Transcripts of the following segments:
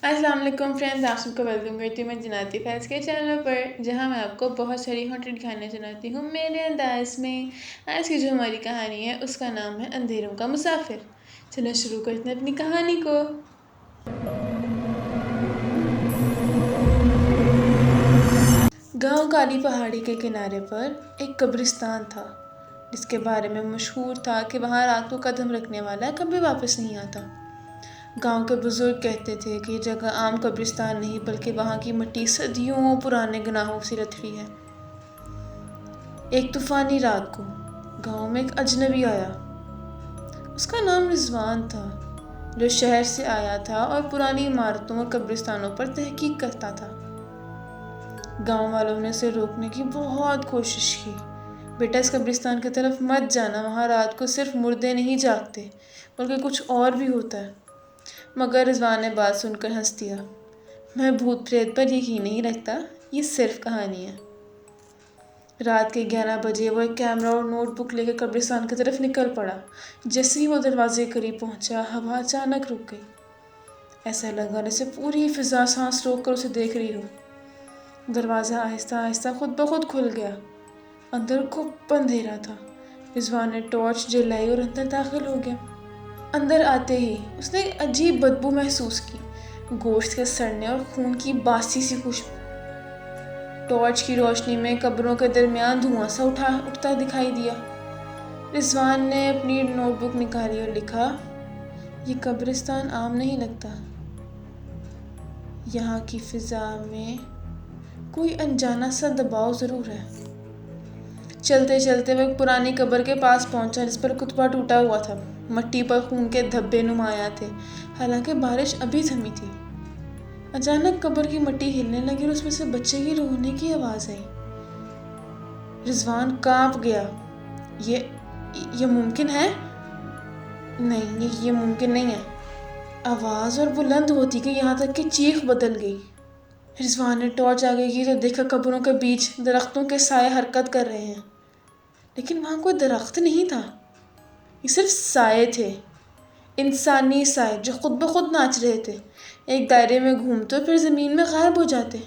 السلام علیکم فرینڈز، آپ سب کو ویلکم کرتی ہوں میں جناتی فیض کے چینل پر، جہاں میں آپ کو بہت ساری ہانٹڈ کہانیاں سناتی ہوں میرے انداز میں۔ آج کی جو ہماری کہانی ہے اس کا نام ہے اندھیروں کا مسافر۔ چلو شروع کرتے ہیں اپنی کہانی کو۔ گاؤں کالی پہاڑی کے کنارے پر ایک قبرستان تھا، جس کے بارے میں مشہور تھا کہ وہاں رات کو قدم رکھنے والا کبھی واپس نہیں آتا۔ گاؤں کے بزرگ کہتے تھے کہ یہ جگہ عام قبرستان نہیں بلکہ وہاں کی مٹی صدیوں پرانے گناہوں سے لتھڑی ہے۔ ایک طوفانی رات کو گاؤں میں ایک اجنبی آیا۔ اس کا نام رضوان تھا، جو شہر سے آیا تھا اور پرانی عمارتوں اور قبرستانوں پر تحقیق کرتا تھا۔ گاؤں والوں نے اسے روکنے کی بہت کوشش کی۔ بیٹا، اس قبرستان کی طرف مت جانا، وہاں رات کو صرف مردے نہیں جاگتے بلکہ کچھ اور بھی ہوتا ہے۔ مگر رضوان نے بات سن کر ہنس دیا۔ میں بھوت پریت پر یقین نہیں رکھتا، یہ صرف کہانی ہے۔ رات کے 11 بجے وہ ایک کیمرہ اور نوٹ بک لے کر قبرستان کی طرف نکل پڑا۔ جیسے ہی وہ دروازے کے قریب پہنچا، ہوا اچانک رک گئی۔ ایسا لگا جیسے پوری فضا سانس روک کر اسے دیکھ رہی ہو۔ دروازہ آہستہ آہستہ خود بخود کھل گیا۔ اندر گھپ اندھیرا تھا۔ رضوان نے ٹارچ جلائی اور اندر داخل ہو گیا۔ اندر آتے ہی اس نے ایک عجیب بدبو محسوس کی، گوشت کے سڑنے اور خون کی باسی سی خوشبو۔ ٹارچ کی روشنی میں قبروں کے درمیان دھواں سا اٹھتا دکھائی دیا۔ رضوان نے اپنی نوٹ بک نکالی اور لکھا، یہ قبرستان عام نہیں لگتا، یہاں کی فضا میں کوئی انجانا سا دباؤ ضرور ہے۔ چلتے چلتے وہ ایک پرانی قبر کے پاس پہنچا جس پر کتبہ ٹوٹا ہوا تھا۔ مٹی پر خون کے دھبے نمایاں تھے، حالانکہ بارش ابھی تھمی تھی۔ اچانک قبر کی مٹی ہلنے لگی اور اس میں سے بچے کی رونے کی آواز آئی۔ رضوان کانپ گیا۔ یہ ممکن ہے؟ نہیں، یہ ممکن نہیں ہے۔ آواز اور بلند ہوتی گئی، یہاں تک کہ چیخ بدل گئی۔ رضوان نے ٹارچ آگے کی تو دیکھا قبروں کے بیچ درختوں کے سائے حرکت کر رہے ہیں، لیکن وہاں کوئی درخت نہیں تھا۔ یہ صرف سائے تھے، انسانی سائے جو خود بخود ناچ رہے تھے، ایک دائرے میں گھومتے اور پھر زمین میں غائب ہو جاتے۔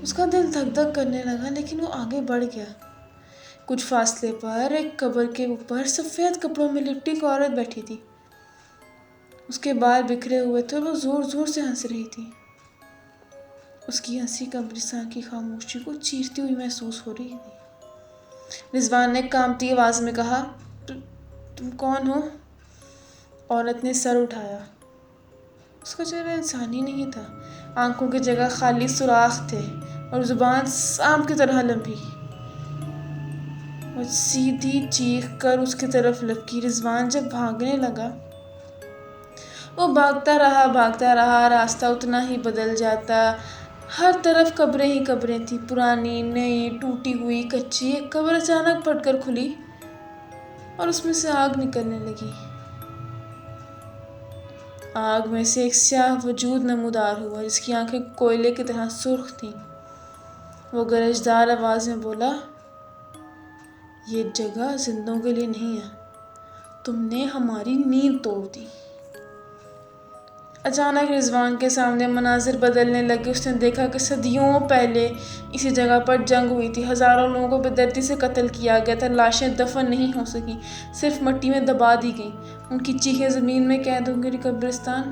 اس کا دل دھک دھک کرنے لگا، لیکن وہ آگے بڑھ گیا۔ کچھ فاصلے پر ایک قبر کے اوپر سفید کپڑوں میں لپٹی ایک عورت بیٹھی تھی۔ اس کے بال بکھرے ہوئے تھے اور وہ زور زور سے ہنس رہی تھی۔ اس کی ہنسی قبرستان کی خاموشی کو چیرتی ہوئی محسوس ہو رہی تھی۔ رضوان نے کانپتی آواز میں کہا، تم کون ہو؟ عورت نے سر اٹھایا۔ اس کا چہرہ انسانی نہیں تھا، آنکھوں کی جگہ خالی سوراخ تھے اور زبان سانپ کی طرح لمبی۔ وہ سیدھی چیخ کر اس کی طرف لپکی۔ رضوان جب بھاگنے لگا، وہ بھاگتا رہا، راستہ اتنا ہی بدل جاتا۔ ہر طرف قبریں ہی قبریں تھیں، پرانی، نئی، ٹوٹی ہوئی، کچی۔ ایک قبر اچانک پھٹ کر کھلی اور اس میں سے آگ نکلنے لگی۔ آگ میں سے ایک سیاہ وجود نمودار ہوا جس کی آنکھیں کوئلے کی طرح سرخ تھیں۔ وہ گرجدار آواز میں بولا، یہ جگہ زندوں کے لیے نہیں ہے، تم نے ہماری نیند توڑ دی۔ اچانک رضوان کے سامنے مناظر بدلنے لگے۔ اس نے دیکھا کہ صدیوں پہلے اسی جگہ پر جنگ ہوئی تھی، ہزاروں لوگوں کو بے دردی سے قتل کیا گیا تھا، لاشیں دفن نہیں ہو سکیں، صرف مٹی میں دبا دی گئیں، ان کی چیخیں زمین میں قید ہو گئی۔ قبرستان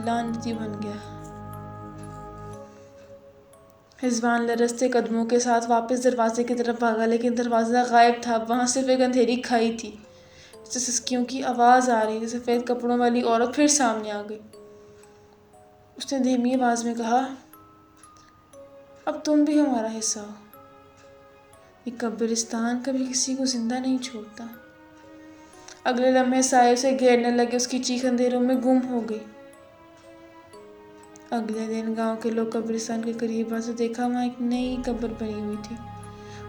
لعنتی بن گیا۔ رضوان لرزتے قدموں کے ساتھ واپس دروازے کی طرف بھاگا، لیکن دروازہ غائب تھا، وہاں صرف ایک اندھیری کھائی تھی جس سے سسکیوں کی آواز آ رہی تھی۔ سفید کپڑوں والی عورت پھر سامنے آ گئی۔ اس نے دھیمی آواز میں کہا، اب تم بھی ہمارا حصہ ہو، یہ قبرستان کبھی کسی کو زندہ نہیں چھوڑتا۔ اگلے لمحے سائے اسے گھیرنے لگے، اس کی چیخ اندھیروں میں گم ہو گئی۔ اگلے دن گاؤں کے لوگ قبرستان کے قریب آئے تو دیکھا وہاں ایک نئی قبر بنی ہوئی تھی۔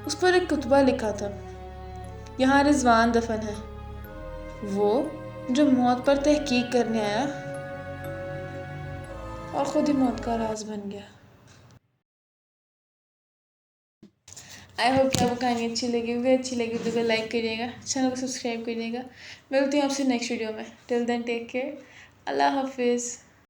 اس پر ایک کتبہ لکھا تھا، یہاں رضوان دفن ہے، وہ جو موت پر تحقیق کرنے آیا اور خود ہی موت کا راز بن گیا۔ آئی ہوپ کہ آپ کو کہانی اچھی لگی ہوگی۔ اچھی لگی تو لائک کریے گا، چینل کو سبسکرائب کریے گا۔ ملتی ہوں آپ سے نیکسٹ ویڈیو میں۔ ٹل دین ٹیک کیئر، اللہ حافظ۔